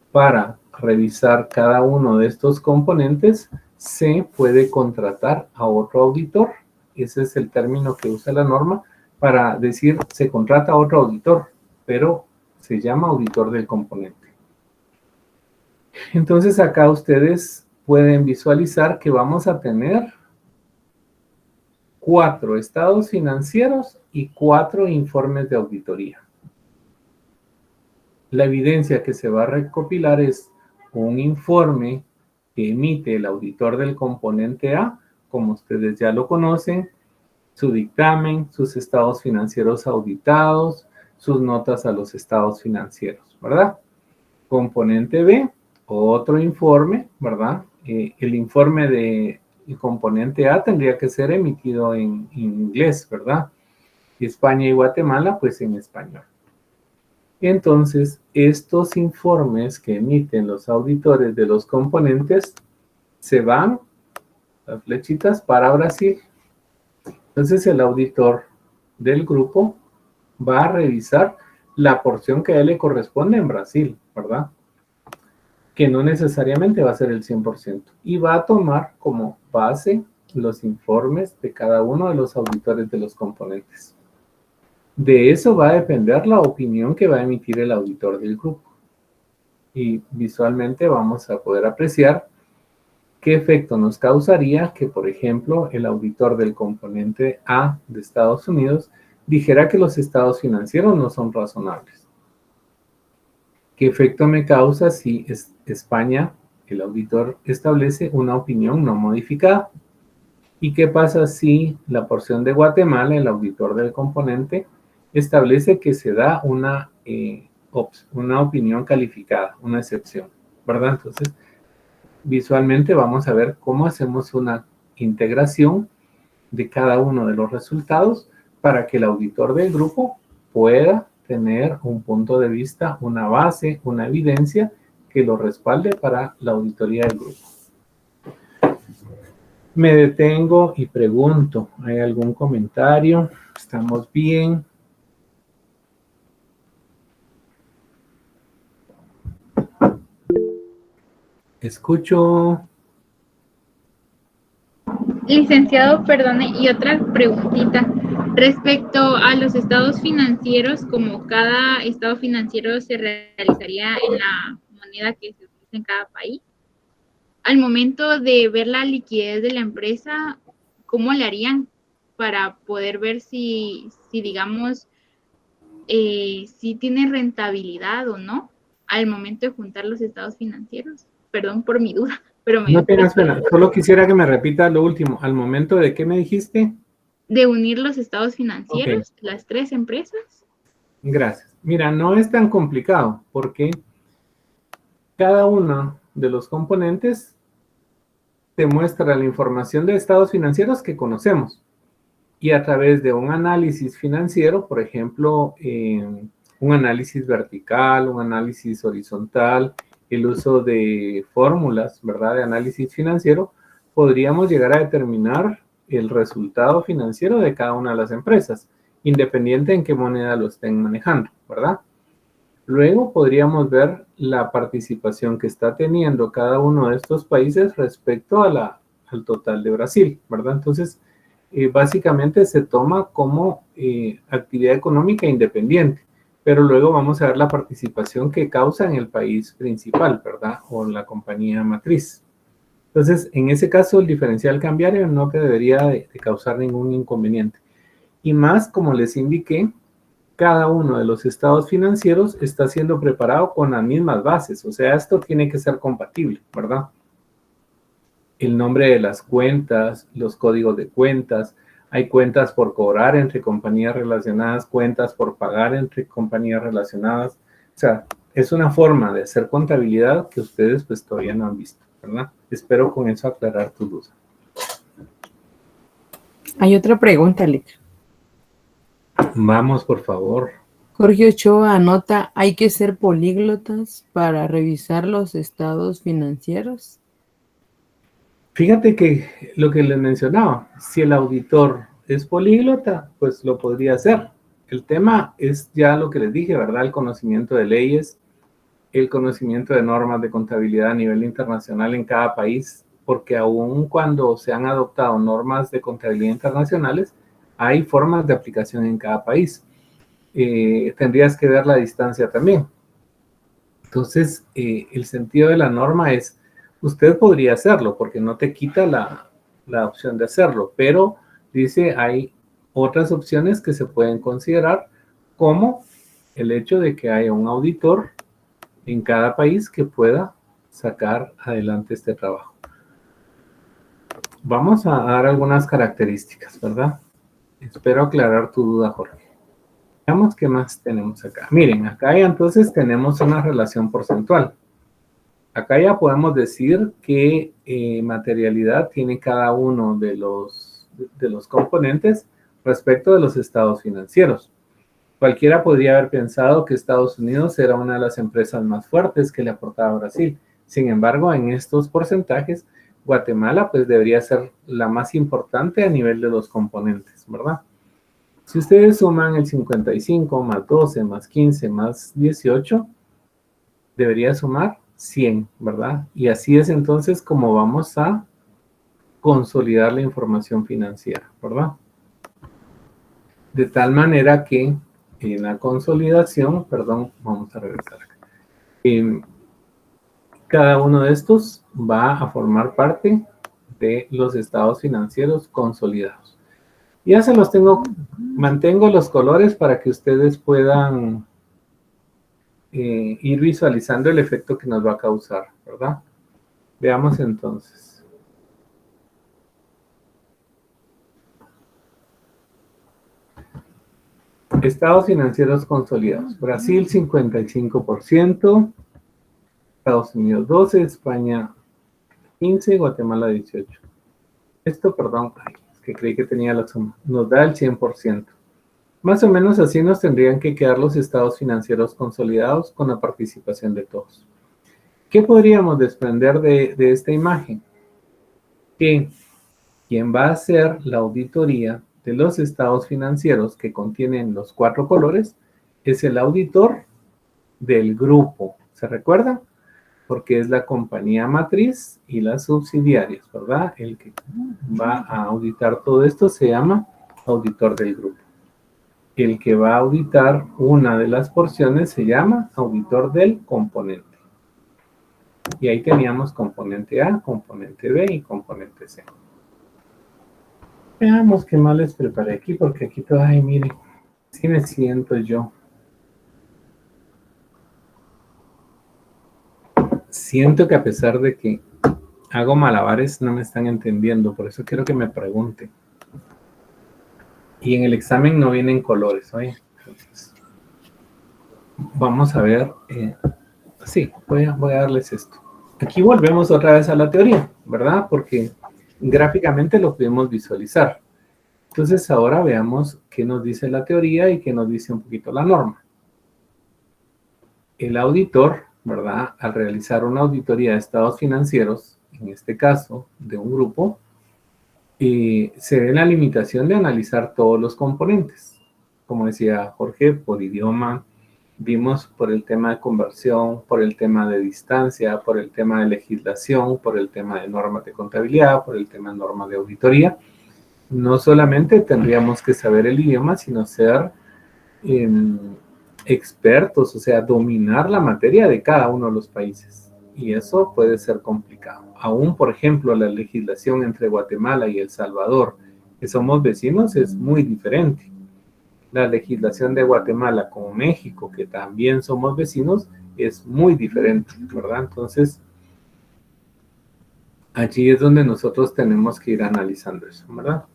Speaker 1: para revisar cada uno de estos componentes, se puede contratar a otro auditor. Ese es el término que usa la norma para decir se contrata a otro auditor, pero se llama auditor del componente. Entonces acá ustedes pueden visualizar que vamos a tener 4 estados financieros y 4 informes de auditoría. La evidencia que se va a recopilar es un informe que emite el auditor del componente A, como ustedes ya lo conocen, su dictamen, sus estados financieros auditados, sus notas a los estados financieros, ¿verdad? Componente B, otro informe, ¿verdad? El informe del componente A tendría que ser emitido en inglés, ¿verdad? Y España y Guatemala, pues en español. Entonces, estos informes que emiten los auditores de los componentes se van, las flechitas, para Brasil. Entonces, el auditor del grupo va a revisar la porción que a él le corresponde en Brasil, ¿verdad? Que no necesariamente va a ser el 100%. Y va a tomar como base los informes de cada uno de los auditores de los componentes. De eso va a depender la opinión que va a emitir el auditor del grupo. Y visualmente vamos a poder apreciar qué efecto nos causaría que, por ejemplo, el auditor del componente A de Estados Unidos dijera que los estados financieros no son razonables. ¿Qué efecto me causa si España, el auditor, establece una opinión no modificada? ¿Y qué pasa si la porción de Guatemala, el auditor del componente, establece que se da una opinión calificada, una excepción, ¿verdad? Entonces, visualmente vamos a ver cómo hacemos una integración de cada uno de los resultados para que el auditor del grupo pueda tener un punto de vista, una base, una evidencia que lo respalde para la auditoría del grupo. Me detengo y pregunto, ¿hay algún comentario? ¿Estamos bien? Escucho.
Speaker 3: Licenciado, perdone, y otra preguntita. Respecto a los estados financieros, como cada estado financiero se realizaría en la moneda que se utiliza en cada país, al momento de ver la liquidez de la empresa, ¿cómo le harían para poder ver si digamos, si tiene rentabilidad o no al momento de juntar los estados financieros? Perdón por mi duda, pero me
Speaker 1: No tengas pena, solo quisiera que me repita lo último. ¿Al momento de qué me dijiste?
Speaker 3: De unir los estados financieros,
Speaker 1: Ok.
Speaker 3: las tres empresas.
Speaker 1: Gracias. Mira, no es tan complicado porque cada uno de los componentes te muestra la información de estados financieros que conocemos. Y a través de un análisis financiero, por ejemplo, un análisis vertical, un análisis horizontal, el uso de fórmulas, ¿verdad?, de análisis financiero, podríamos llegar a determinar el resultado financiero de cada una de las empresas, independiente en qué moneda lo estén manejando, ¿verdad? Luego podríamos ver la participación que está teniendo cada uno de estos países respecto a al total de Brasil, ¿verdad? Entonces, básicamente se toma como actividad económica independiente, pero luego vamos a ver la participación que causa en el país principal, ¿verdad? O la compañía matriz. Entonces, en ese caso, el diferencial cambiario no te debería de causar ningún inconveniente. Y más, como les indiqué, cada uno de los estados financieros está siendo preparado con las mismas bases, o sea, esto tiene que ser compatible, ¿verdad? El nombre de las cuentas, los códigos de cuentas, hay cuentas por cobrar entre compañías relacionadas, cuentas por pagar entre compañías relacionadas, o sea, es una forma de hacer contabilidad que ustedes pues todavía no han visto, ¿verdad? Espero con eso aclarar tu duda.
Speaker 2: Hay otra pregunta, Lic.
Speaker 1: Vamos, por favor.
Speaker 2: Jorge Ochoa anota, ¿hay que ser políglotas para revisar los estados financieros?
Speaker 1: Fíjate que lo que les mencionaba, si el auditor es políglota, pues lo podría hacer. El tema es ya lo que les dije, ¿verdad? El conocimiento de leyes, el conocimiento de normas de contabilidad a nivel internacional en cada país, porque aun cuando se han adoptado normas de contabilidad internacionales, hay formas de aplicación en cada país. Tendrías que ver la distancia también. Entonces, el sentido de la norma es, usted podría hacerlo, porque no te quita la opción de hacerlo, pero dice, hay otras opciones que se pueden considerar, como el hecho de que haya un auditor en cada país que pueda sacar adelante este trabajo. Vamos a dar algunas características, ¿verdad? Espero aclarar tu duda, Jorge. Veamos qué más tenemos acá. Miren, acá ya entonces tenemos una relación porcentual. Acá ya podemos decir qué materialidad tiene cada uno de los componentes respecto de los estados financieros. Cualquiera podría haber pensado que Estados Unidos era una de las empresas más fuertes que le aportaba a Brasil. Sin embargo, en estos porcentajes, Guatemala pues debería ser la más importante a nivel de los componentes, ¿verdad? Si ustedes suman el 55 más 12 más 15 más 18, debería sumar 100, ¿verdad? Y así es entonces como vamos a consolidar la información financiera, ¿verdad? De tal manera que en la consolidación, perdón, vamos a regresar acá. Cada uno de estos va a formar parte de los estados financieros consolidados. Ya se los tengo, mantengo los colores para que ustedes puedan ir visualizando el efecto que nos va a causar, ¿verdad? Veamos entonces. Estados financieros consolidados. Brasil 55%, Estados Unidos 12%, España 15%, Guatemala 18%. Esto, perdón, es que creí que tenía la suma. Nos da el 100%. Más o menos así nos tendrían que quedar los estados financieros consolidados con la participación de todos. ¿Qué podríamos desprender de esta imagen? Que quien va a hacer la auditoría de los estados financieros que contienen los 4 colores es el auditor del grupo. ¿Se recuerdan? Porque es la compañía matriz y las subsidiarias, ¿verdad? El que va a auditar todo esto se llama auditor del grupo. El que va a auditar una de las porciones se llama auditor del componente. Y ahí teníamos componente A, componente B y componente C. Veamos qué más les preparé aquí, porque aquí todo, ay, miren, sí me siento yo. Siento que a pesar de que hago malabares, no me están entendiendo, por eso quiero que me pregunten. Y en el examen no vienen colores, oye. Entonces, vamos a ver. Sí, voy a darles esto. Aquí volvemos otra vez a la teoría, ¿verdad? Porque gráficamente lo podemos visualizar. Entonces ahora veamos qué nos dice la teoría y qué nos dice un poquito la norma. El auditor, ¿verdad? Al realizar una auditoría de estados financieros, en este caso de un grupo, se ve la limitación de analizar todos los componentes. Como decía Jorge, por idioma, vimos por el tema de conversión, por el tema de distancia, por el tema de legislación, por el tema de normas de contabilidad, por el tema de normas de auditoría. No solamente tendríamos que saber el idioma, sino ser expertos, o sea, dominar la materia de cada uno de los países. Y eso puede ser complicado. Aún, por ejemplo, la legislación entre Guatemala y El Salvador, que somos vecinos, es muy diferente. La legislación de Guatemala con México, que también somos vecinos, es muy diferente, ¿verdad? Entonces, allí es donde nosotros tenemos que ir analizando eso, ¿verdad?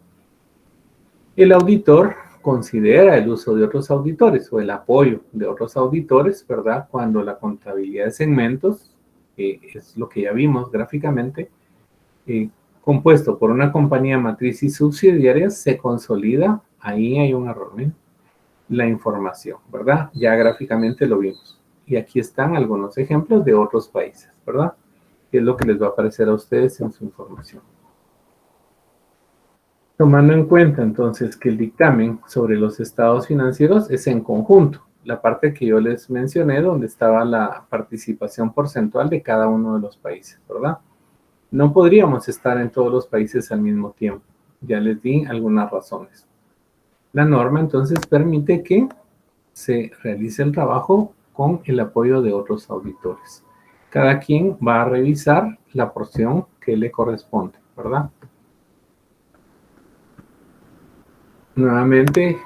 Speaker 1: El auditor considera el uso de otros auditores o el apoyo de otros auditores, ¿verdad? Cuando la contabilidad de segmentos, es lo que ya vimos gráficamente, compuesto por una compañía matriz y subsidiarias, se consolida, ahí hay un error, ¿eh? La información, ¿verdad? Ya gráficamente lo vimos. Y aquí están algunos ejemplos de otros países, ¿verdad? Que es lo que les va a aparecer a ustedes en su información. Tomando en cuenta entonces que el dictamen sobre los estados financieros es en conjunto, la parte que yo les mencioné donde estaba la participación porcentual de cada uno de los países, ¿verdad? No podríamos estar en todos los países al mismo tiempo. Ya les di algunas razones. La norma entonces permite que se realice el trabajo con el apoyo de otros auditores. Cada quien va a revisar la porción que le corresponde, ¿verdad? Nuevamente,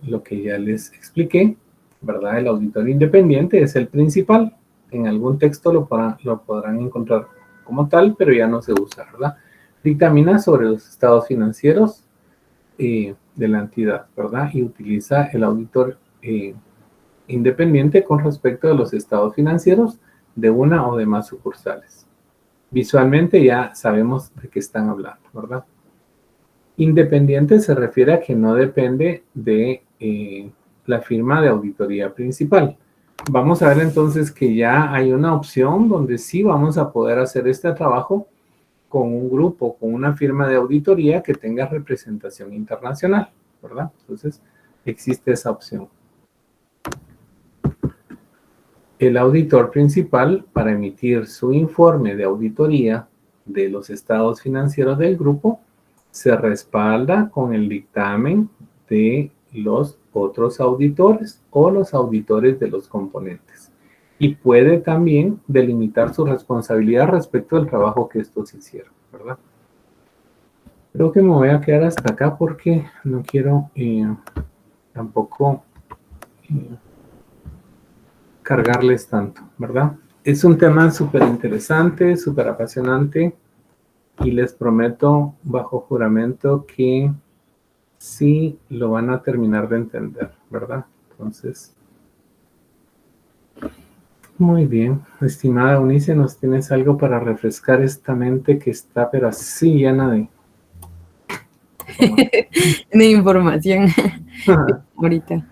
Speaker 1: lo que ya les expliqué, ¿verdad? El auditor independiente es el principal. En algún texto lo podrán encontrar como tal, pero ya no se usa, ¿verdad? Dictamina sobre los estados financieros de la entidad, ¿verdad? Y utiliza el auditor independiente con respecto a los estados financieros de una o de más sucursales. Visualmente ya sabemos de qué están hablando, ¿verdad? Independiente se refiere a que no depende de la firma de auditoría principal. Vamos a ver entonces que ya hay una opción donde sí vamos a poder hacer este trabajo con un grupo, con una firma de auditoría que tenga representación internacional, ¿verdad? Entonces, existe esa opción. El auditor principal, para emitir su informe de auditoría de los estados financieros del grupo, se respalda con el dictamen de los otros auditores o los auditores de los componentes. Y puede también delimitar su responsabilidad respecto al trabajo que estos hicieron, ¿verdad? Creo que me voy a quedar hasta acá porque no quiero tampoco cargarles tanto, ¿verdad? Es un tema súper interesante, súper apasionante y les prometo bajo juramento que sí lo van a terminar de entender, ¿verdad? Entonces, muy bien. Estimada Eunice, ¿nos tienes algo para refrescar esta mente que está pero así llena de...
Speaker 2: De información ahorita.